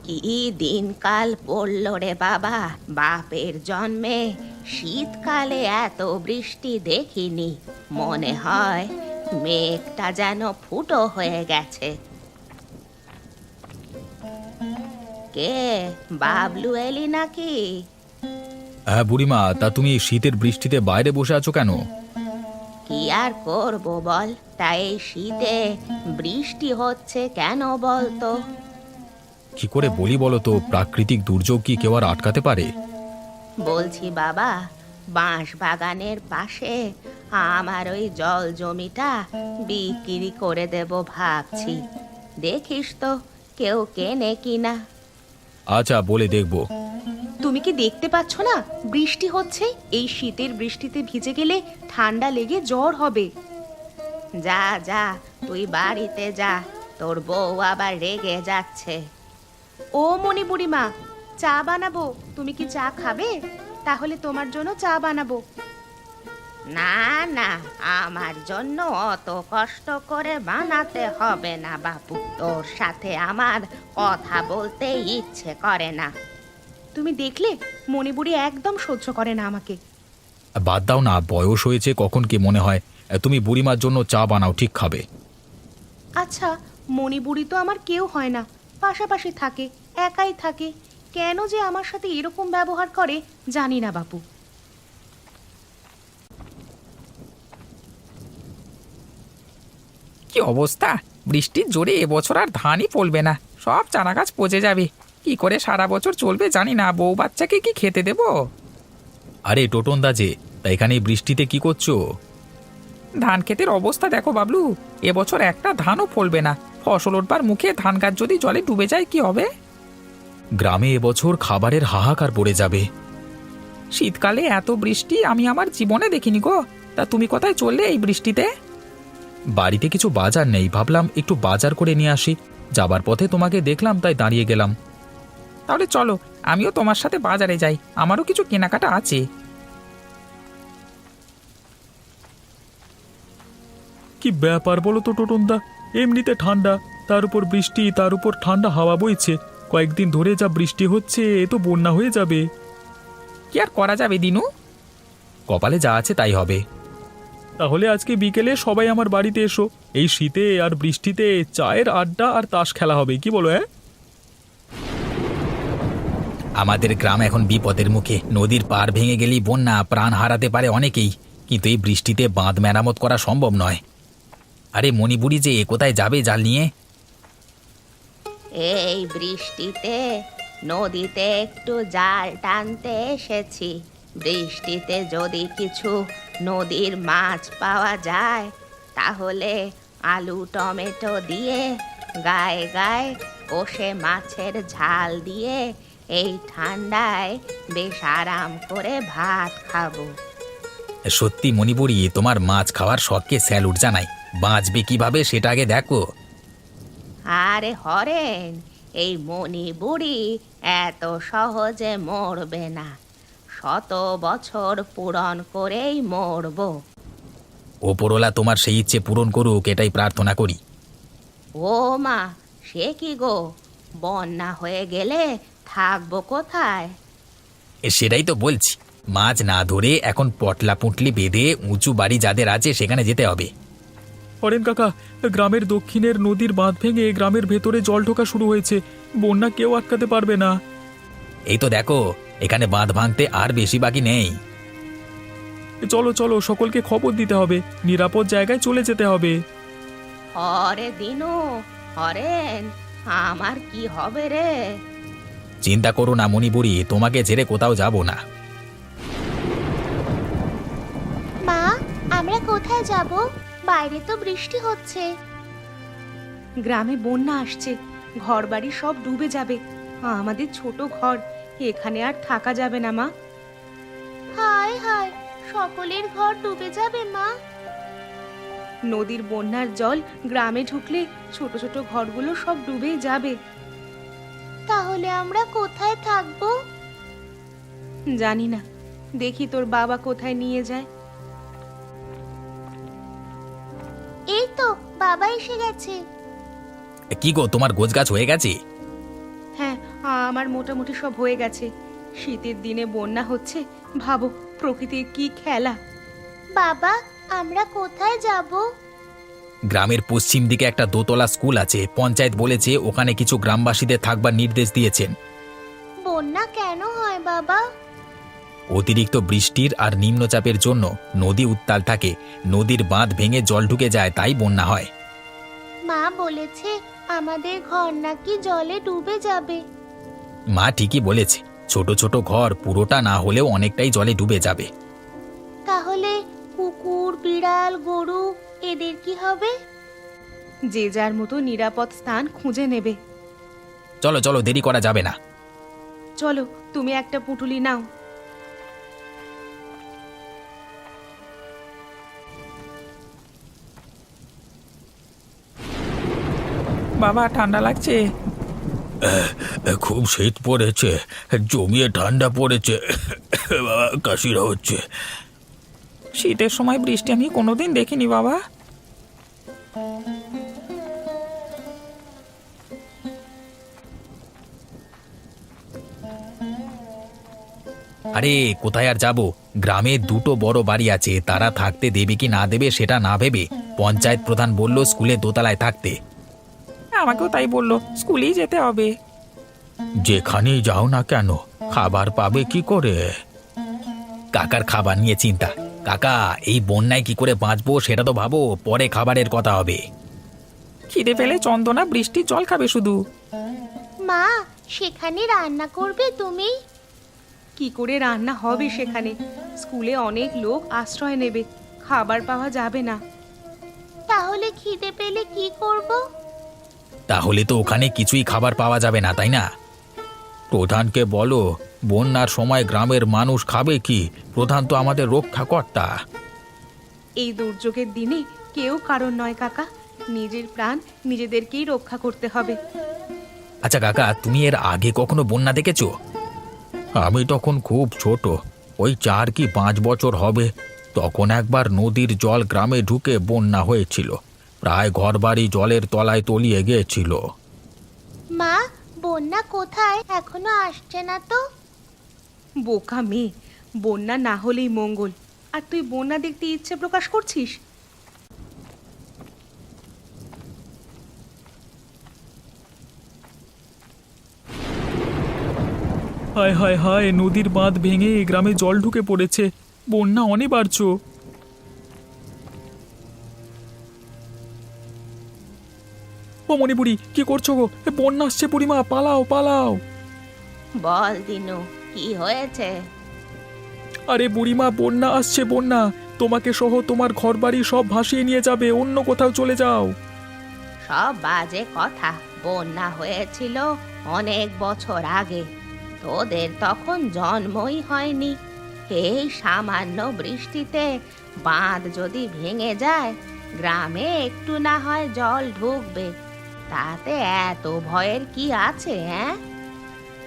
কি দিনকাল পড়ল রে বাবা, বাপের জন্মে শীতকালে এত বৃষ্টি দেখিনি। মনে হয় মেঘটা যেন ফুটো হয়ে গেছে। কে, বাবলু এলি নাকি? হ্যাঁ বুড়িমা, তা তুমি এই শীতের বৃষ্টিতে বাইরে বসে আছো কেন? কি আর করব বল, তাই এই শীতে বৃষ্টি হচ্ছে কেন বলতো? কি করে বলি বলো তো, প্রাকৃতিক দুর্যোগ কি কেউ আর আটকাতে পারে? বলছি বাবা, বাঁশ বাগানের পাশে আমার ওই জল জমিটা বিক্রি করে দেব ভাবছি। দেখিস তো কেউ কেনে কিনা। আচ্ছা, বলে দেখবো। তুমি কি দেখতে পাচ্ছ না বৃষ্টি হচ্ছে? এই শীতের বৃষ্টিতে ভিজে গেলে ঠান্ডা লেগে জ্বর হবে। যা যা, তুই বাড়িতে যা, তোর বউ আবার রেগে যাচ্ছে। ও মনি বুড়িমা, চা বানাবো, তুমি কি চা খাবে? তাহলে তোমার জন্য চা বানাবো। না না, আমার জন্য অত কষ্ট করে বানাতে হবে না বাপু, তোর সাথে আমার কথা বলতে ইচ্ছে করে না। তুমি দেখলে মণিবুড়ি একদম সহ্য করে না আমাকে। বাদ দাও না, বয়স হয়েছে, কখন কি মনে হয়। তুমি বুড়িমার জন্য চা বানাও, ঠিক খাবে। আচ্ছা, মণিবুড়ি তো আমার কেউ হয় না, পাশাপাশি থাকে, একাই থাকে, কেন যে আমার সাথে এরকম ব্যবহার করে জানি না বাপু। কি অবস্থা! বৃষ্টির জোরে এবছর আর ধানই ফলবে না, সব চারা গাছ পচে যাবে। কি করে সারা বছর চলবে জানি না, বউ বাচ্চাকে কি খেতে দেব? আরে টোটন দা যে, তা এখানে এই বৃষ্টিতে কি করছো? ধান ক্ষেতের অবস্থা দেখো বাবলু, এবছর একটা ধানও ফলবে না। ফসল ওঠবার মুখে ধান গাছ যদি জলে ডুবে যায় কি হবে? গ্রামে এবছর খাবারের হাহাকার পড়ে যাবে। শীতকালে এত বৃষ্টি আমি আমার জীবনে দেখিনি গো। তা তুমি কোথায় চললে এই বৃষ্টিতে? বাড়িতে কিছু বাজার নেই, ভাবলাম একটু বাজার করে নিয়ে আসি। যাবার পথে তোমাকে দেখলাম, তাই দাঁড়িয়ে গেলাম। তাহলে চলো, আমিও তোমার সাথে বাজারে যাই, আমারও কিছু কেনাকাটা আছে। কি ব্যাপার বলো তো টোটন দা, এমনিতে ঠান্ডা, তার উপর বৃষ্টি, তার উপর ঠান্ডা হাওয়া বইছে। কয়েকদিন ধরে যা বৃষ্টি হচ্ছে, এ তো বন্যা হয়ে যাবে। কি আর করা যাবে দিনু? কপালে যা আছে তাই হবে। তাহলে আজকে বিকেলে সবাই আমার বাড়িতে এসো। এই শীতে আর বৃষ্টিতে চায়ের আড্ডা আর তাস খেলা হবে, কি বলো? আমাদের গ্রাম এখন বিপদের মুখে, নদীর পাড় ভেঙে গেলেই বন্যা, প্রাণ হারাতে পারে অনেকেই। কিন্তু এই বৃষ্টিতে বাঁধ মেরামত করা সম্ভব নয়। আরে মণিপুরি যে কোথায় যাবে জাল নিয়ে? এই বৃষ্টিতে নদীতে একটু জাল টানতে এসেছি। বৃষ্টিতে যদি কিছু নদীর মাছ পাওয়া যায় তাহলে আলু টমেটো দিয়ে গায়ে গায়ে কষে মাছের ঝাল দিয়ে এই ঠান্ডায় বেশ আরাম করে ভাত খাবো। সত্যি মণিপুরি, তোমার মাছ খাওয়ার শখকে স্যালুট জানাই। বাঁচবে কিভাবে সেটা আগে দেখো। আরে হরেন, এই মণি বুড়ি এত সহজে মরবে না, 100 বছর পূরণ করেই মরবো। ওপরওয়ালা তোমার সেই ইচ্ছে পূরণ করুক, এটাই প্রার্থনা করি। ও মা, সে কি গো, বন্যা হয়ে গেলে থাকবো কোথায়? সেটাই তো বলছি, মাছ না ধরে এখন পটলা পুঁটলি বেঁধে উঁচু বাড়ি যাদের আছে সেখানে যেতে হবে। হরেন কাকা, গ্রামের দক্ষিণের নদীর বাঁধ ভেঙে গ্রামের ভেতরে জল ঢোকা শুরু হয়েছে। বন্যা কেউ আটকাতে পারবে না। এই তো দেখো, এখানে বাঁধ ভাঙতে আর বেশি বাকি নেই। চলো চলো, সকলকে খবর দিতে হবে, নিরাপদ জায়গায় চলে যেতে হবে। হরে দিনু, হরেন, আমার কি হবে রে? চিন্তা করো না মণিপুরি, তোমাকে ছেড়ে কোথাও যাব না। মা, আমরা কোথায় যাব? বাইরে তো বৃষ্টি হচ্ছে। গ্রামে বন্যা আসছে, ঘরবাড়ি সব ডুবে যাবে। আমাদের ছোট ঘর, এখানে আর থাকা যাবে না মা। হায় হায়, সকলের ঘর ডুবে যাবে মা। নদীর বন্যার জল গ্রামে ঢুকলে ছোট ছোট ঘরগুলো সব ডুবেই যাবে। তাহলে আমরা কোথায় থাকবো? জানি না, দেখি তোর বাবা কোথায় নিয়ে যায়। এই তো বাবা এসে গেছে। কি গো, তোমার গোছগাছ হয়ে গেছে? হ্যাঁ, আমার মোটামুটি সব হয়ে গেছে। শীতের দিনে বন্যা হচ্ছে, ভাবো প্রকৃতির কি খেলা। বাবা, আমরা কোথায় যাব? গ্রামের পশ্চিম দিকে একটা দোতলা স্কুল আছে, পঞ্চায়েত বলেছে ওখানে কিছু গ্রামবাসীদের থাকবার নির্দেশ দিয়েছেন। বন্যা কেন হয় বাবা? অতিরিক্ত বৃষ্টির আর নিম্নচাপের জন্য নদী উত্তাল থাকে, নদীর বাঁধ ভেঙে জল ঢুকে যায়, তাই বন্যা হয়। মা বলেছে আমাদের ঘর নাকি জলে ডুবে যাবে। মা ঠিকই বলেছে, ছোট ছোট ঘর পুরোটা না হলেও অনেকটাই জলে ডুবে যাবে। তাহলে কুকুর, বিড়াল, গরু এদের কি হবে? যে যার মতো নিরাপদ স্থান খুঁজে নেবে। চলো চলো, দেরি করা যাবে না। চলো, তুমি একটা পুঁটুলি নাও। বাবা, ঠান্ডা লাগছে। খুব শীত পড়েছে, জমিয়ে ঠান্ডা পড়েছে, কাশিরা হচ্ছে। শীতের সময় বৃষ্টি আমি কোনোদিন দেখিনি বাবা। আরে কোথায় আর যাব, গ্রামে দুটো বড় বাড়ি আছে, তারা থাকতে দেবে কি না দেবে সেটা না ভেবে পঞ্চায়েত প্রধান বলল স্কুলে দোতলায় থাকতে। আমাকেও তাই বললো, স্কুলেই যেতে হবে। যেখানেই যাও না কেন, খাবার পাবে কি করে? কাকার খাবার নিয়ে চিন্তা। কাকা, এই বন্যায় কি করে বাঁচবো সেটা তো ভাবো, পরে খাবারের কথা হবে। খিদে পেলে চন্দনা বৃষ্টির জল খাবে শুধু। মা, সেখানে রান্না করবে তুমি? কি করে রান্না হবে সেখানে? স্কুলে অনেক লোক আশ্রয় নেবে, খাবার পাওয়া যাবে না। তাহলে খিদে পেলে কি করব? তাহলে তো ওখানে কিছুই খাবার পাওয়া যাবে না, তাই না? প্রধানকে বলো, বন্যার সময় গ্রামের মানুষ খাবে কি? প্রধান তো আমাদের রক্ষাকর্তা। এই দুর্যোগের দিনে কেউ কারণ নয় কাকা, নিজের প্রাণ নিজেদেরকেই রক্ষা করতে হবে। আচ্ছা কাকা, তুমি এর আগে কখনো বন্যা দেখেছো? আমি তখন খুব ছোট, ওই 4 কি 5 বছর হবে। তখন একবার নদীর জল গ্রামে ঢুকে বন্যা হয়েছিল, প্রায় ঘরবাড়ি জলের তলায় তলিয়ে গিয়েছিল। মা, বন্যা কোথায়? এখনো আসছে না তো। বোকা মেয়ে, বন্যা না হলেই মঙ্গল, আর তুই বন্যা দেখতে ইচ্ছে প্রকাশ করছিস? হায় হায় হায়, নদীর বাঁধ ভেঙে গ্রামে জল ঢুকে পড়েছে, বন্যা অনিবার্য। ও মণিপুরি, কি করছো গো? বন্যা আসছে বুড়িমা, পালাও পালাও। বল দিনু, কি হয়েছে? আরে বুড়িমা, বন্যা আসছে, বন্যা তোমাকে সহ তোমার ঘরবাড়ি সব ভাসিয়ে নিয়ে যাবে, অন্য কোথাও চলে যাও। সব বাজে কথা। বন্যা হয়েছিল অনেক বছর আগে, তোদের তখন জন্মই হয়নি। এই সামান্য বৃষ্টিতে বাঁধ যদি ভেঙে যায়, গ্রামে একটু না হয় জল ঢুকবে, তাতে এত ভয়ের কি আছে? হ্যাঁ,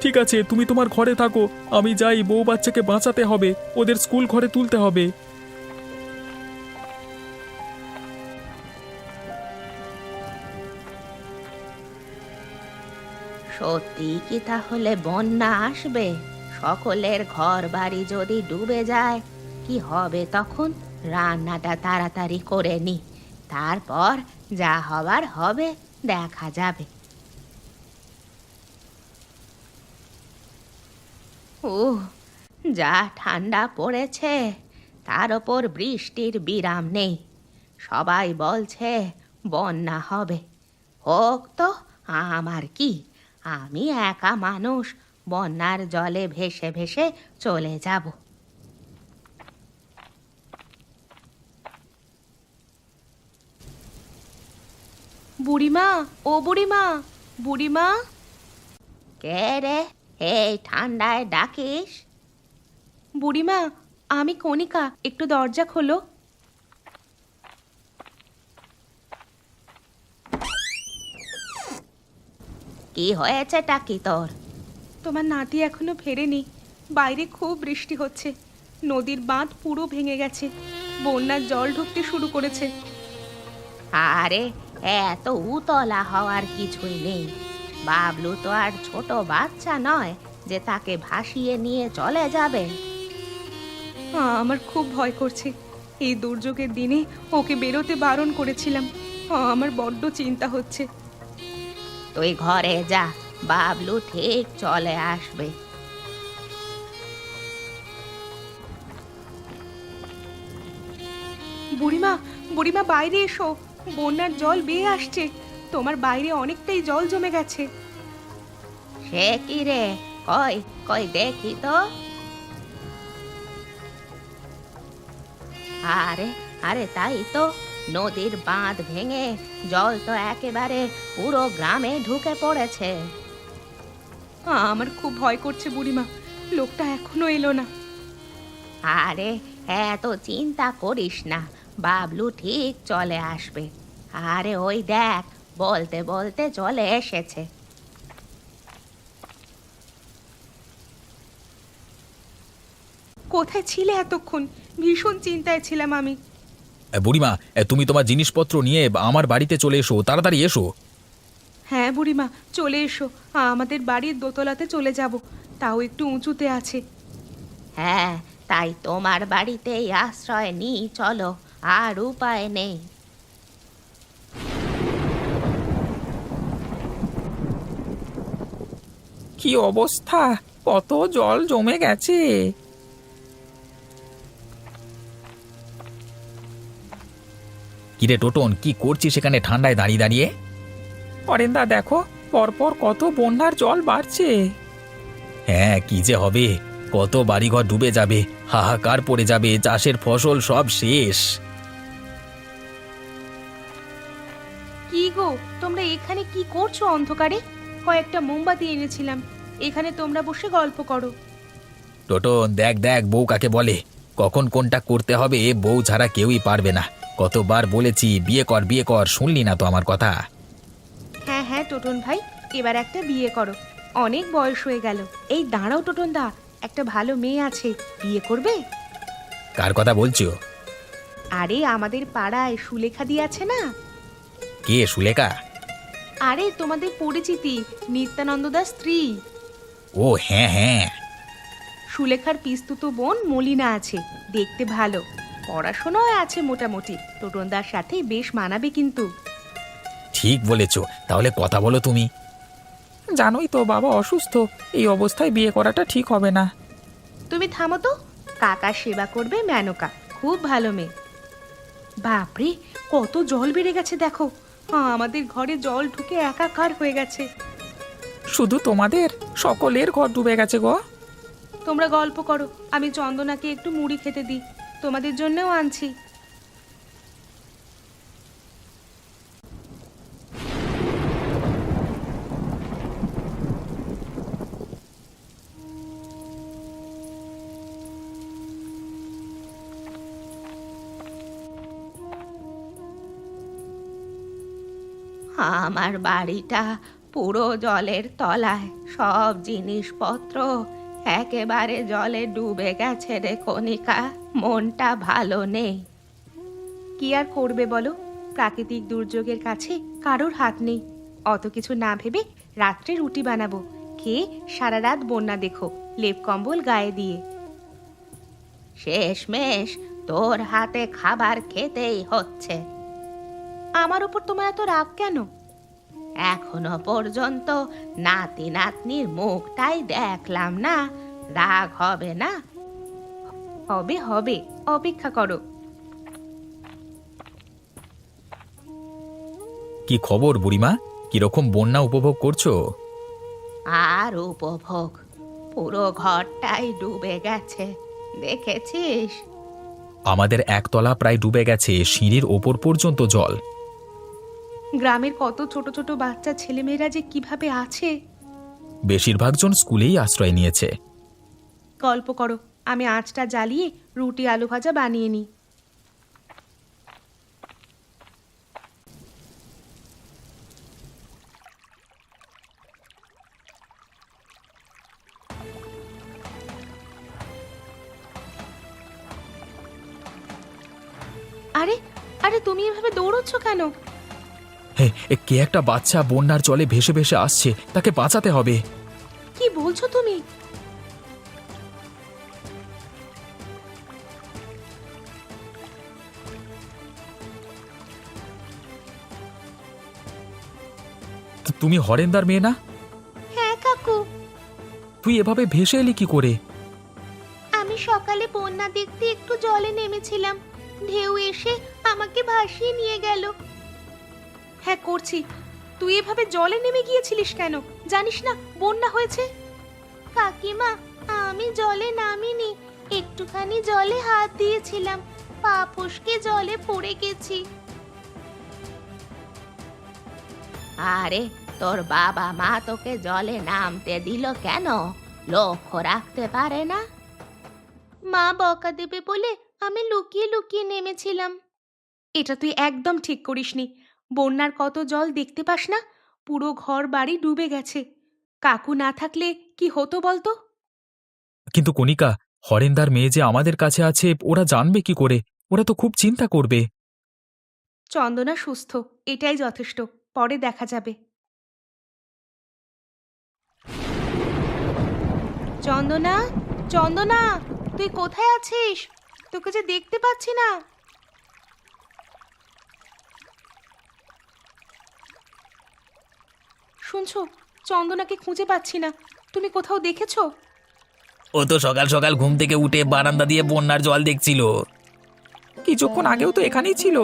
ঠিক আছে, তুমি তোমার ঘরে থাকো, আমি যাই, বউ বাচ্চাকে বাঁচাতে হবে, ওদের স্কুল ঘরে তুলতে হবে। সত্যি কি তাহলে বন্যা আসবে? সকলের ঘর বাড়ি যদি ডুবে যায়, কি হবে তখন? রান্নাটা তাড়াতাড়ি করে নি, তারপর যা হবার হবে, দেখা যাবে। ও, যা ঠান্ডা পড়েছে, তার ওপর বৃষ্টির বিরাম নেই। সবাই বলছে বন্যা হবে। হোক তো, আমার কি? আমি একা মানুষ, বন্যার জলে ভেসে ভেসে চলে যাব। বুড়িমা, ও বুড়িমা, বুড়িমা। কে রে, এই ঠান্ডায় ডাকিস? বুড়িমা, আমি কণিকা, একটু দরজা খোলো। কি হয়েছে টাকি তোর? তোমার নাতি এখনো ফেরেনি, বাইরে খুব বৃষ্টি হচ্ছে, নদীর বাঁধ পুরো ভেঙে গেছে, বন্যার জল ঢুকতে শুরু করেছে। আরে, এত উতলা হওয়ার কিছুই নেই, বাবলু তো আর ছোট বাচ্চা নয় যে তাকে ভাসিয়ে নিয়ে চলে যাবে। আমার খুব ভয় করছে। এই দুর্যোগের দিনে ওকে বেরোতে বারণ করেছিলাম। আমার বড্ড চিন্তা হচ্ছে। তুই ঘরে যা, বাবলু ঠিক চলে আসবে। বুড়িমা, বুড়িমা বাইরে এসো, বন্যার জল বেয়ে আসছে। তোমার বাইরে অনেকটাই জল জমে গেছে। সে কি রে, কই কই দেখি তো। আরে আরে তাই তো, নদীর বাঁধ ভেঙে জল তো একেবারে পুরো গ্রামে ঢুকে পড়েছে। আমার খুব ভয় করছে বুড়িমা, লোকটা এখনো এলো না। আরে এত চিন্তা করিস না, বাবলু ঠিক চলে আসবে। আরে ওই দেখ, বলতে বলতে চলে এসেছে। কোথায় ছিলে এতক্ষণ? ভীষণ চিন্তায় ছিলাম আমি। বুড়িমা, তুমি তোমার জিনিসপত্র নিয়ে আমার বাড়িতে চলে এসো, তাড়াতাড়ি এসো। হ্যাঁ বুড়িমা, চলে এসো। আমাদের বাড়ির দোতলাতে চলে যাব, তাও একটু উঁচুতে আছে। হ্যাঁ, তাই তোমার বাড়িতেই আশ্রয় নিই চলো, আর উপায় নেই। কি অবস্থা, কত জল জমে গেছে। কিরে টোটন, কি করছিস সেখানে ঠান্ডায় দাঁড়িয়ে দাঁড়িয়ে? অরেন্দা দেখো, পরপর কত বন্যার জল বাড়ছে। হ্যাঁ, কি যে হবে, কত বাড়িঘর ডুবে যাবে, হাহাকার পড়ে যাবে, চাষের ফসল সব শেষ। কি গো, তোমরা এখানে কি করছো অন্ধকারে? কয়েকটা মোমবাতি এনেছিলাম, এখানে তোমরা বসে গল্প করো। টোটন দেখ দেখ, বউ কাকে বলে, কখন কোনটা করতে হবে বউ ছাড়া কেউই পারবে না। কতবার বলেছি বিয়ে কর বিয়ে কর, শুনলি না তো আমার কথা। হ্যাঁ হ্যাঁ টোটন ভাই, এবার একটা বিয়ে করো, অনেক বয়স হয়ে গেল। এই দাঁড়াও টোটন দা, একটা ভালো মেয়ে আছে, বিয়ে করবে? কার কথা বলছো? আরে আমাদের পাড়ায় সুলেখা দি আছে না? কে সুলেখা? আরে তোমাদের পরিচিতি, নিত্যানন্দ দাস স্ত্রী। ও হ্যাঁ হ্যাঁ। সুলেখার পিস্তুতো বোন মলিনা আছে, দেখতে ভালো, পড়াশোনাও আছে মোটামুটি। টোটনদার সাথে বেশ মানাবে কিন্তু। ঠিক বলেছ, তাহলে কথা বলো তুমি। জানোই তো বাবা অসুস্থ, এই অবস্থায় বিয়ে করাটা ঠিক হবে না। তুমি থামো তো, কাকার সেবা করবে মেনকা, খুব ভালো মেয়ে। বাপরে, কত জল বেড়ে গেছে দেখো। আমাদের ঘরে জল ঢুকে একাকার হয়ে গেছে। শুধু তোমাদের, সকলের ঘর ডুবে গেছে গো। তোমরা গল্প করো, আমি চন্দনাকে একটু মুড়ি খেতে দিই, তোমাদের জন্যও আনছি। আমার বাড়িটা পুরো জলের তলায়, সব জিনিসপত্র একেবারে জলে ডুবে গেছে রে কণিকা, মনটা ভালো নেই। কি আর করবে বলো, প্রাকৃতিক দুর্যোগের কাছে কারোর হাত নেই। অত কিছু না ভেবে রাত্রে রুটি বানাবো, খেয়ে সারা রাত বন্যা দেখো, লেপ কম্বল গায়ে দিয়ে। শেষমেশ তোর হাতে খাবার খেতেই হচ্ছে। আমার উপর তোমার এত রাগ কেন? এখনো পর্যন্ত নাতি নাতনির মুখটাই দেখলাম না, রাগ হবে না? হবে হবে, অপেক্ষা করো। কি খবর বুড়িমা, কিরকম বন্যা উপভোগ করছো? আর উপভোগ, পুরো ঘরটাই ডুবে গেছে, দেখেছিস? আমাদের একতলা প্রায় ডুবে গেছে, সিঁড়ির ওপর পর্যন্ত জল। গ্রামের কত ছোট ছোট বাচ্চা ছেলেমেয়েরা যে কিভাবে আছে। বেশিরভাগ জন স্কুলেই আশ্রয় নিয়েছে। গল্প করো, আমি আঁচটা জ্বালিয়ে রুটি আলু ভাজা বানিয়ে নিই। আরে আরে, তুমি এভাবে দৌড়চ্ছ কেন? হে, কে একটা বাচ্চা বন্যার জলে ভেসে ভেসে আসছে, তাকে বাঁচাতে হবে। কি বলছো তুমি? তুমি হরেন্দার মেয়ে না? হ্যাঁ কাকু, তুই এভাবে ভেসে এলি কি করে? আমি সকালে বন্যা দেখতে একটু জলে নেমেছিলাম, ঢেউ এসে আমাকে ভাসিয়ে নিয়ে গেল। হ্যাঁ করছি। তুই এভাবে জলে নেমে গিয়েছিলিস কেন? জানিস না বন্যা হয়েছে? কাকিমা, আমি জলে নামিনি, একটুখানি জলে হাত দিয়েছিলাম, পা ফসকে জলে পড়ে গেছি। আরে তোর বাবা মা তোকে জলে নামতে দিল কেন? লক্ষ্য রাখতে পারে না? মা বকা দেবে বলে আমি লুকিয়ে লুকিয়ে নেমেছিলাম। এটা তুই একদম ঠিক করিসনি। বন্যার কত জল দেখতে পাস না? পুরো ঘর বাড়ি ডুবে গেছে। কাকু না থাকলে কি হতো বলতো? কিন্তু কণিকা, হরেন্দার মেয়ে যে আমাদের কাছে আছে ওরা জানবে কি করে? ওরা তো খুব চিন্তা করবে। চন্দনা সুস্থ, এটাই যথেষ্ট। পরে দেখা যাবে। চন্দনা, চন্দনা, তুই কোথায় আছিস? তোকে যে দেখতে পাচ্ছি না। শুনছো, চন্দনাকে খুঁজে পাচ্ছি না। তুমি কোথাও দেখেছো? ও তো সকাল সকাল ঘুম থেকে উঠে বারান্দা দিয়ে বন্যার জল দেখছিল। কিছুক্ষণ আগেও তো এখানেই ছিল।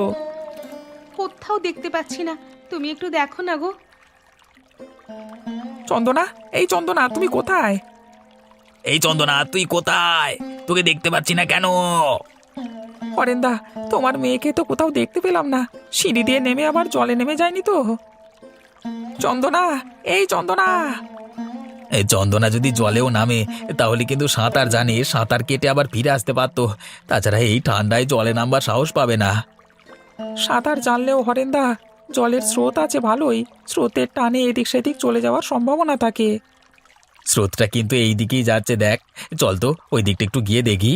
কোথাও দেখতে পাচ্ছি না। তুমি একটু দেখো না গো। চন্দনা, এই চন্দনা, তুমি কোথায়? এই চন্দনা, তুই কোথায়? তোকে দেখতে পাচ্ছি না কেন? হরেন্দা, তোমার মেয়েকে তো কোথাও দেখতে পেলাম না। সিঁড়ি দিয়ে নেমে আবার জলে নেমে যায়নি তো? চন্দনা, এই চন্দনা। এই চন্দনা যদি জলেও নামে তাহলে কিন্তু সাঁতার জানে, সাঁতার কেটে আবার ফিরে আসতে পারতো। তাছাড়া এই ঠান্ডায় জলে নামবার সাহস পাবে না। সাঁতার জানলেও হরেন্দা, জলের স্রোত আছে ভালোই, স্রোতের টানে এদিক সেদিক চলে যাওয়ার সম্ভাবনা থাকে। স্রোতটা কিন্তু এই দিকেই যাচ্ছে, দেখ। চল তো ওই দিকটা একটু গিয়ে দেখি।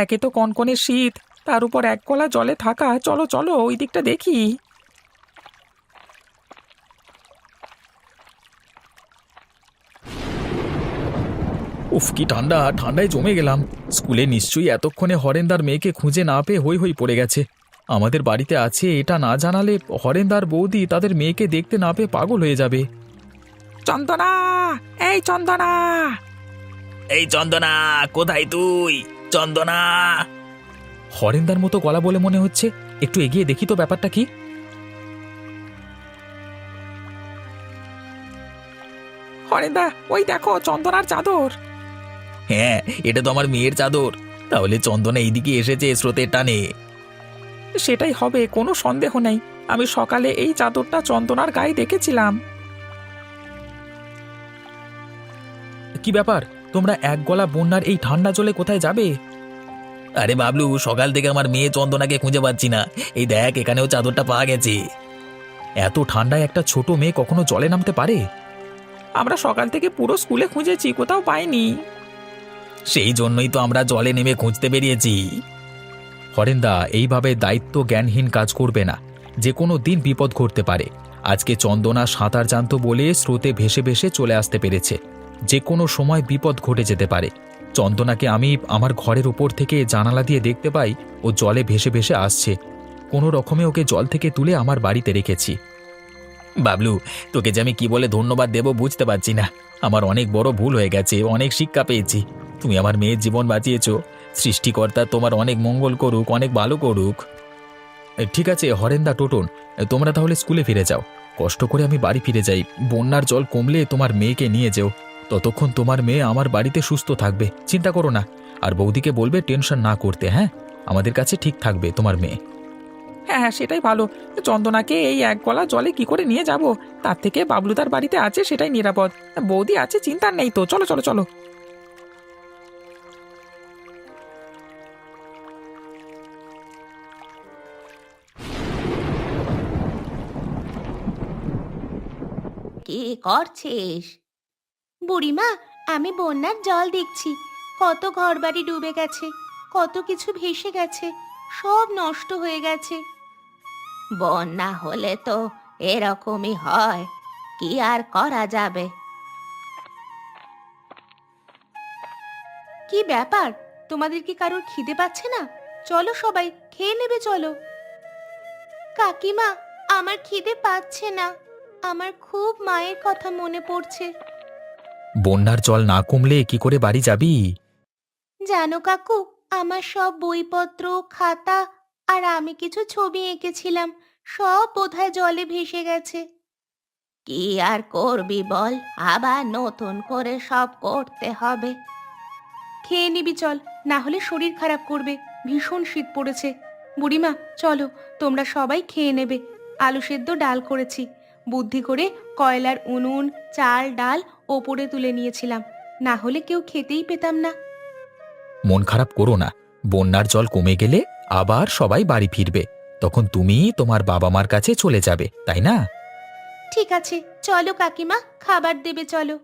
একে তো কনকনে শীত, তার উপর এক গলা জলে থাকা। চলো চলো ওই দিকটা দেখি। উফ, কি ঠান্ডা! ঠান্ডায় জমে গেলাম। স্কুলে নিশ্চয়ই এতক্ষণে হরেন্দার মেয়েকে খুঁজে না পেয়ে হই হই পড়ে গেছে। আমাদের বাড়িতে আছে এটা না জানালে হরেন্দার বৌদি তাদের মেয়েকে দেখতে না পেয়ে পাগল হয়ে যাবে। চন্দনা, এই চন্দনা। এই চন্দনা, কোথায় তুই? চন্দনা! হরেন্দার মতো গলা বলে মনে হচ্ছে। একটু এগিয়ে দেখি তো ব্যাপারটা কি। হরেন্দা, ওই দেখো চন্দনার চাদর। হ্যাঁ, এটা তো আমার মেয়ের চাদর। তাহলে চন্দনা এইদিকে এসেছে স্রোতের টানে। সেটাই হবে, কোনো সন্দেহ নেই। আমি সকালে এই চাদরটা চন্দনার গায়ে দেখেছিলাম। কি ব্যাপার? তোমরা এক গলা বন্যার এই ঠান্ডা জলে কোথায় যাবে? আরে বাবলু, সকাল থেকে আমার মেয়ে চন্দনাকে খুঁজে পাচ্ছি না। এই দেখ, এখানেও চাদরটা পাওয়া গেছে। এত ঠান্ডায় একটা ছোট মেয়ে কখনো জলে নামতে পারে? আমরা সকাল থেকে পুরো স্কুলে খুঁজেছি, কোথাও পাইনি। সেই জন্যই তো আমরা জলে নেমে খুঁজতে বেরিয়েছি। হরেন্দা, এইভাবে দায়িত্ব জ্ঞানহীন কাজ করবে না। যে কোনো দিন বিপদ ঘটতে পারে। আজকে চন্দনা সাঁতার জানতো বলে স্রোতে ভেসে ভেসে চলে আসতে পেরেছে। যে কোনো সময় বিপদ ঘটে যেতে পারে। চন্দনাকে আমি আমার ঘরের উপর থেকে জানালা দিয়ে দেখতে পাই ও জলে ভেসে ভেসে আসছে। কোনো রকমে ওকে জল থেকে তুলে আমার বাড়িতে রেখেছি। বাবলু, তোকে যে আমি কি বলে ধন্যবাদ দেব বুঝতে পারছি না। আমার অনেক বড় ভুল হয়ে গেছে, অনেক শিক্ষা পেয়েছি। তুমি আমার মেয়ের জীবন বাঁচিয়েছো। সৃষ্টিকর্তা তোমার অনেক মঙ্গল করুক, অনেক ভালো করুক। ঠিক আছে হরেন্দা, টোটন, তোমরা তাহলে স্কুলে ফিরে যাও। কষ্ট করে আমি বাড়ি ফিরে যাই। বন্যার জল কমলে তোমার মেয়েকে নিয়ে যেও। ততক্ষণ তোমার মেয়ে আমার বাড়িতে সুস্থ থাকবে, চিন্তা করো না। আর বৌদিকে বলবে টেনশন না করতে। হ্যাঁ, আমাদের কাছে ঠিক থাকবে তোমার মেয়ে। হ্যাঁ হ্যাঁ, সেটাই ভালো। চন্দনাকে এই এক গলা জলে কি করে নিয়ে যাব? তার থেকে বাবলুদার বাড়িতে আছে, সেটাই নিরাপদ। বৌদি আছে, চিন্তা নেই তো। চলো চলো চলো। কি করছিস? বুড়িমা, আমি বন্যার জল দেখছি। কত ঘরবাড়ি ডুবে গেছে, কত কিছু ভেসে গেছে, সব নষ্ট হয়ে গেছে। বন্যা হলে তো এরকমই হয়, কি আর করা যাবে। কি ব্যাপার, তোমাদের কি কারোর খিদে পাচ্ছে না? চলো সবাই খেয়ে নেবে, চলো। কাকিমা, আমার খিদে পাচ্ছে না। আমার খুব মায়ের কথা মনে পড়ছে। বন্যার জল না কমলে কি করে বাড়ি যাবি? জানো কাকু, আমার সব বইপত্র, খাতা আর আমি কিছু ছবি এঁকেছিলাম, সব বোধহয় জলে ভেসে গেছে। কি আর করবি বল, আবার নতুন করে সব করতে হবে। খেয়ে নিবি চল, না হলে শরীর খারাপ করবে। ভীষণ শীত পড়েছে। বুড়িমা, চলো, তোমরা সবাই খেয়ে নেবে। আলু সেদ্ধ ডাল করেছি, বুদ্ধি করে কয়লার উনুন, চাল ডাল ওপরে তুলে নিয়েছিলাম, না হলে কেউ খেতেই পেতাম না। মন খারাপ করো না, বন্যার জল কমে গেলে আবার সবাই বাড়ি ফিরবে। তখন তুমি তোমার বাবা মার কাছে চলে যাবে, তাই না? ঠিক আছে, চলো কাকিমা, খাবার দেবে চলো।